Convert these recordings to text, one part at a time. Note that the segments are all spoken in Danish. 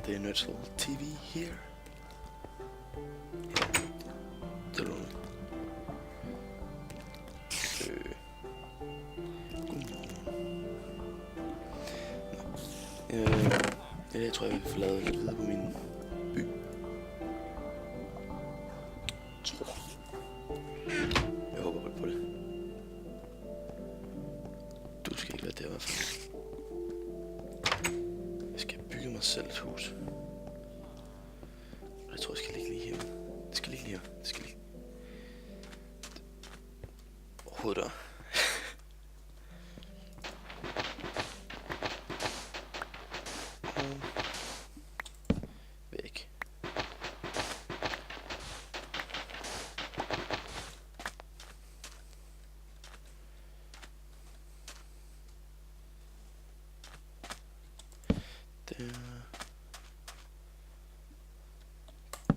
Det er Nerdful TV here. Det er noget. Jeg tror, jeg vil forlade lidt videre på min by. Tror. Jeg håber på det. Du skal ikke være der i hvert fald. Jeg skal bygge mig selv et hus. Og jeg tror, jeg skal ligge lige her. Det skal ligge lige her. Det skal ligge. Overhovedet der. Væk. Der.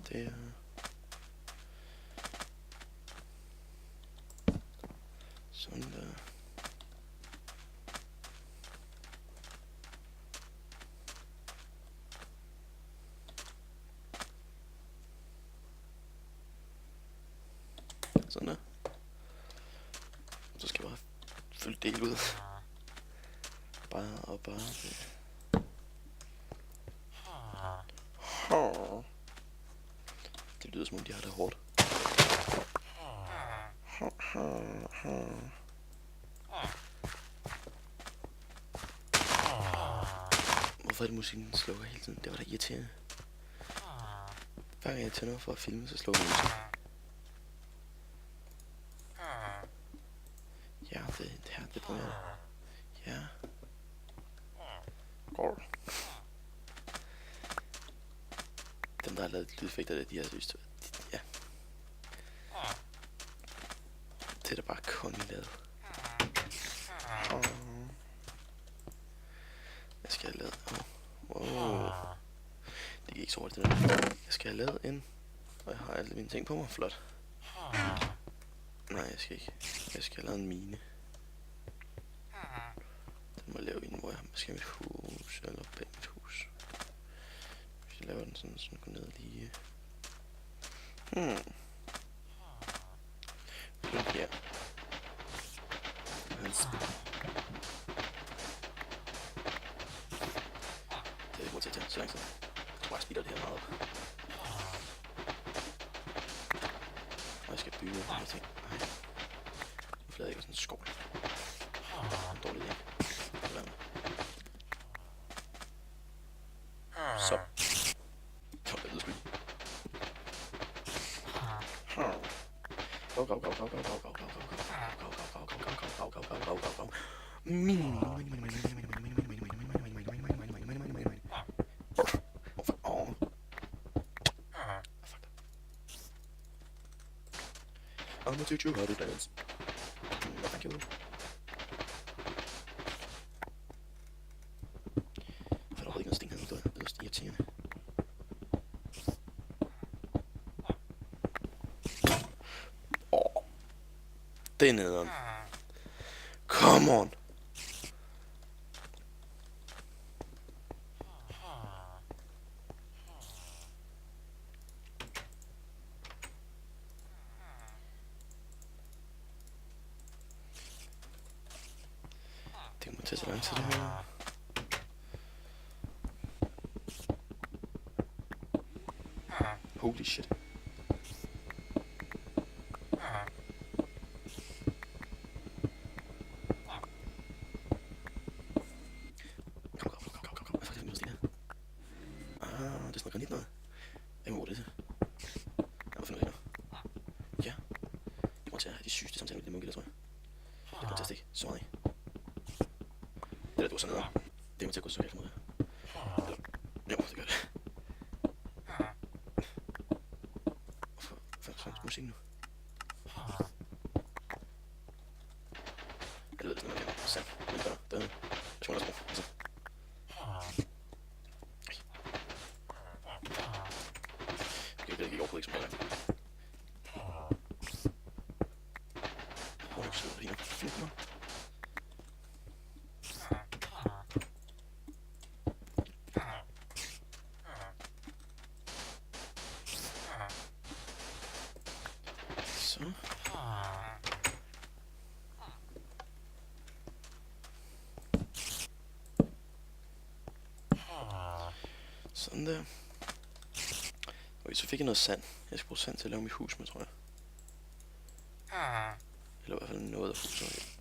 Der. Sådan der. Sådan der. Så skal jeg bare fylde det ud. Bare og bare. Det lyder som om de har det hårdt. Hvorfor er det musikken slukker hele tiden? Det var da irriterende. Hver gang jeg tænder for at filme, så slukker musikken. Ja, det her, det bruger jeg. Ja. Går. Dem, der har lavet lydeffekter, de har lyst. Ja. Det er da bare kun lavet. Jeg skal have lavet. Wow. Det gik ikke så hurtigt, det der. Jeg skal have lavet en. Og jeg har alle mine ting på mig. Flot. Nej, jeg skal ikke. Jeg skal have lavet en mine. Den må jeg lave inden, hvor jeg skal have mit hus. Eller bag mit hus. Hvis jeg laver den sådan, så den går ned lige. Flyt her. Det er ikke til at tage så lang tid. Jeg tror, jeg speeder det her meget op. Og jeg skal bygge de her ting. Nej. Nu flader jeg ikke sådan en skål. En dårlig idé. Så. Kom, det lyder sgu. I'm gonna teach you how to dance. No, thank you. For der er ikke noget sting her, det er også irriterende. Det er nederen. Come on. Det må tage så lang tid det her. Holy shit. Det er sådan noget granit noget. Jeg må det til. Jeg må finde noget her. Ja. Det kommer til at have de sygeste samtaler med de munke, tror jeg. Det kommer til at stikke så meget af. Det der, du var sådan noget. Det kommer til at gå så galt mod det. Eller, jo, det gør det. Hvorfor er musikken nu? Jeg ved det sådan noget, jeg kan. Sand. Men der. Jeg skal også bruge. Altså. Det gik overhovedet ikke som det er. Hvor er du sidder her? Fint mig. Så. Sådan der. Okay, så fik jeg noget sand. Jeg skal bruge sand til at lave mit hus med, tror jeg. Eller i hvert fald noget af huset.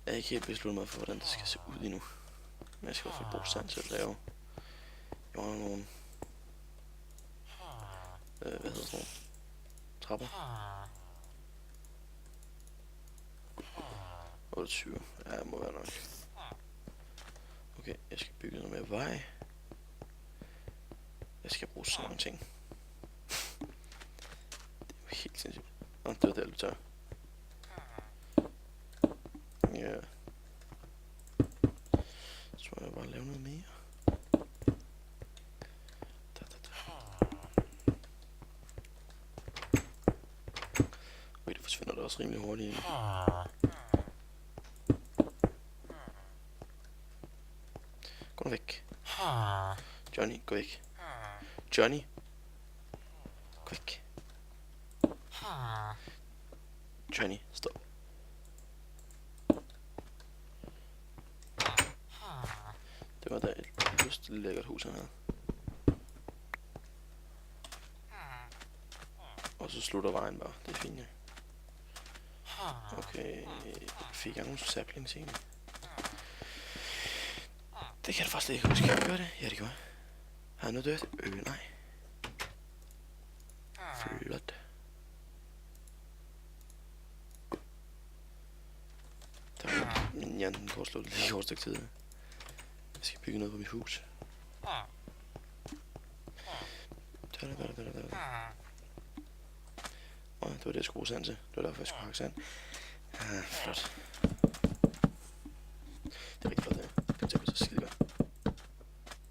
Jeg er ikke helt besluttet mig for, hvordan det skal se ud endnu. Men jeg skal i hvert fald bruge sand til at lave. Jeg har nogle... hvad hedder det sådan? Trapper. 28. Ja, det må være nok. Okay, jeg skal bygge noget mere vej. Jeg skal bruge sådan nogle ting. Det er jo helt sindssygt. Nå, det var det, jeg løb tør. Ja. Så må jeg bare lave noget mere. Okay, det forsvinder da også rimelig hurtigt. Gå nu væk. Johnny, gå væk. Johnny. Gå væk. Johnny, stop. Det var da et just lækkert hus, han havde. Og så slutter vejen bare. Det er fint, ja. Okay, fik jeg nogle saplings egentlig? Det kan jeg faktisk ikke huske. Kan jeg gøre det? Ja, det gør jeg. Har jeg noget dødt? Nej. Flot. Men ja, den går slå lige over et stykke tid. Jeg skal bygge noget på mit hus. Og det var det, jeg skulle bruge sand til. Det var derfor, jeg skulle hakke sand. Ja, flot. Det er rigtig flot, det her. Det kan til at blive så skide godt.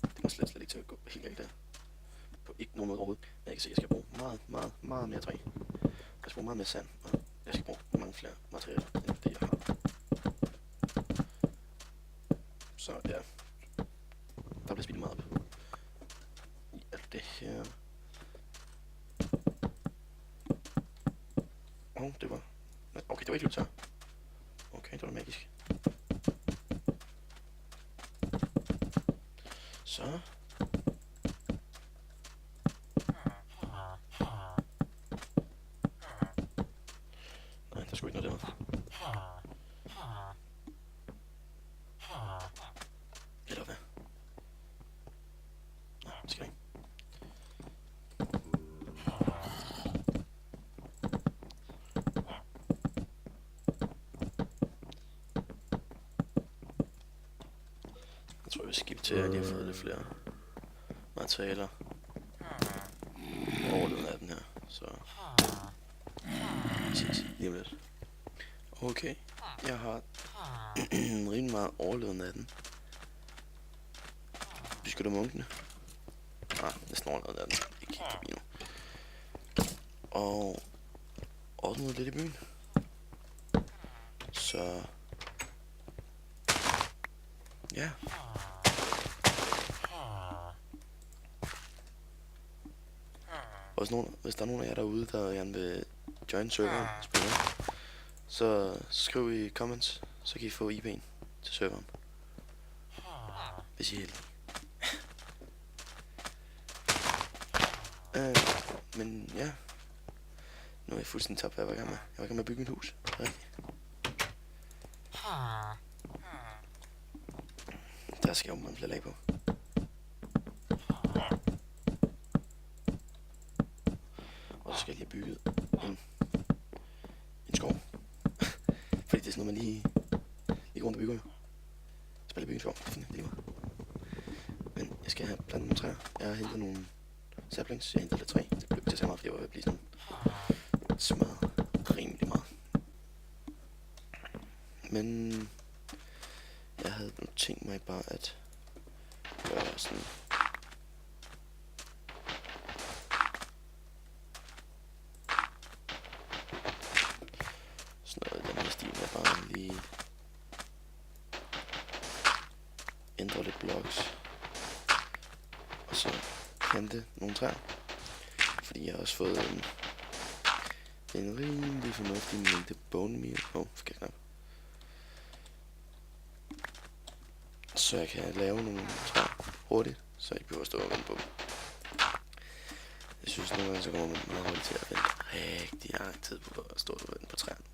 Det må slet ikke til at gå helt galt der. På ikke nogen måde overhovedet. Men jeg kan se, at jeg skal bruge meget mere træ. Jeg skal bruge meget mere sand. Og jeg skal bruge mange flere materialer, end det jeg har. Så ja. Der bliver spillet meget op. I alt det her. Det var... Okay, det var ikke løbet tør. Okay, det var magisk. Så. Nej, der skulle ikke noget der. Eller hvad? Nej, det skal ikke. Jeg tror, vi skifter til, at jeg har fået lidt flere materialer. Overleden af den her, så... Vi ses lige om lidt. Okay, jeg har rimelig meget overleden af den. Beskytter munkene. Næsten overleden af den. Ikke helt forbi nu. Og... også noget lidt i byen. Så... ja. Også nogen, hvis der er nogen af jer derude, der gerne vil join serveren, spille, så skriv i comments, så kan I få IP'en til serveren. Hvis I er heldige. Men ja, nu er jeg fuldstændig tabt, hvad jeg var i gang med. Jeg var i gang med at bygge mit hus. Der skal jeg jo mange flere lag på. Og så skal jeg lige have bygget en skov. Fordi det er sådan noget, man lige rundt og bygger. Så skal jeg bygge en skov. Det finder jeg lige meget. Men jeg skal have plantet nogle træer. Jeg har hentet nogle saplings. Jeg har hentet lidt træ. Det blev til at se meget, fordi jeg var ved at blive sådan smadret rimelig meget. Men jeg havde tænkt mig bare at gøre sådan. Sådan noget i den her stil, jeg bare lige ændre lidt blocks. Og så plante nogle træer. Fordi jeg har også fået en rimelig fornuftig mængde bone meal. Forkert knap. Så jeg kan lave nogle træer hurtigt, så jeg ikke behøver at stå og vente på dem. Jeg synes nogle gange, så kommer man meget hurtigt til at vente rigtig lang tid på at stå og vente på træerne.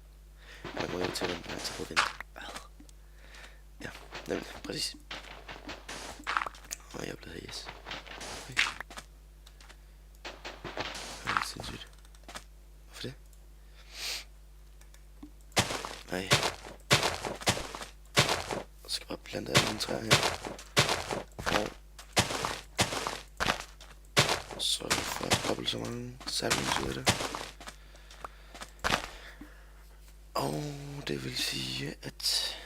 Man kommer ikke til at vente lang tid på at vente. Ja, nemlig, præcis. Og jeg er blevet her, yes. Okay. Det er lidt sindssygt. Hvorfor det? Nej. Så skal jeg bare plante alle mine træer her. Og så får jeg dobbelt så mange saplings ud af det. Og det vil sige, at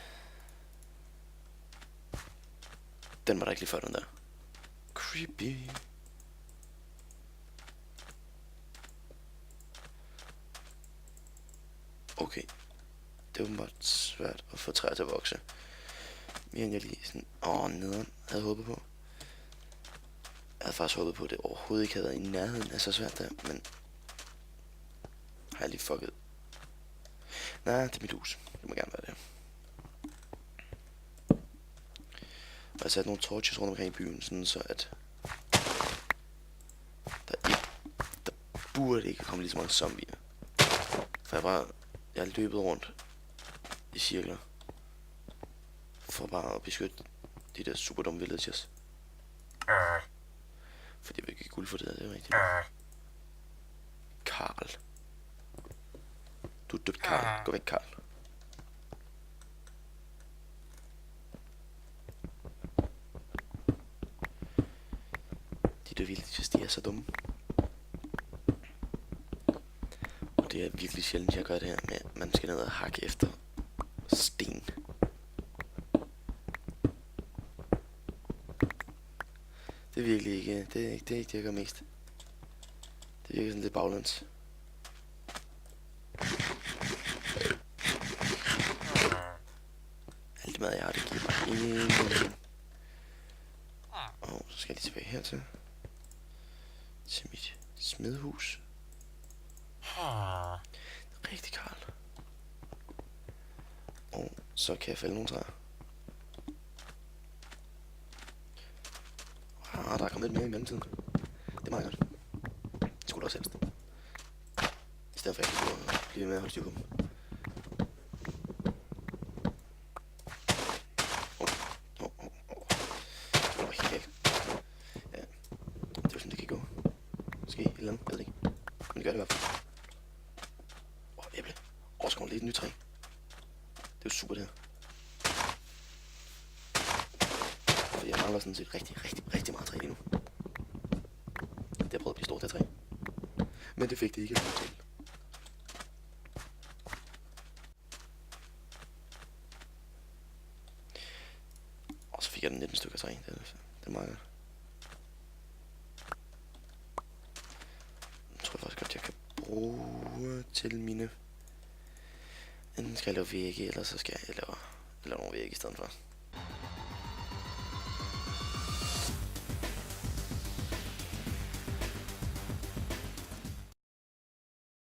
den var der ikke lige før, den der. Creepy. Okay. Det er åbenbart svært at få træer til at vokse. Mere end jeg lige sådan, nederen havde håbet på. Jeg havde faktisk håbet på, at det overhovedet ikke havde været i nærheden af så svært der, men har jeg lige fucket. Nej, det er mit hus. Det må gerne være det. Og jeg har sat nogle torches rundt omkring i byen, sådan så at der burde ikke komme lige så mange zombier. For jeg har løbet rundt i cirkler for bare at beskytte de der super dumme villagers. Fordi jeg vil ikke guld for det her, det er rigtigt. Karl. Du er døbt Karl. Gå væk, Karl. De der villagers, de er så dumme. Og det er virkelig sjældent, jeg gør det her med, at man skal ned og hakke efter sten. Det er virkelig ikke, det er ikke det, jeg gør mest. Det virker sådan lidt baglæns. Alt det mad, jeg har, det giver mig ingenting. Og så skal jeg lige tilbage hertil. Til mit smedhus. Rigtig Karl. Og så kan jeg fælde nogle træer. Der er kommet lidt mere i mellemtiden. Det er meget godt. Det skulle du også helst. I stedet for at jeg kan blive med at holde styr på dem. Det var helt galt. Ja, det var sådan, det kan gå. Måske et eller andet, jeg ved det ikke. Men det gør det i hvert fald. Æble. Så kommer lidt et nyt træ. Det er jo super det her. For jeg mangler sådan set rigtig meget træ lige nu. Det har prøvet at blive stort, det her træ. Men det fik det ikke lov til. Og så fik jeg den 19 stykker træ. Det er meget godt. Jeg tror faktisk godt, jeg kan bruge til mine... Enten skal jeg lave vægge, eller så skal jeg lave nogle vægge i stedet for.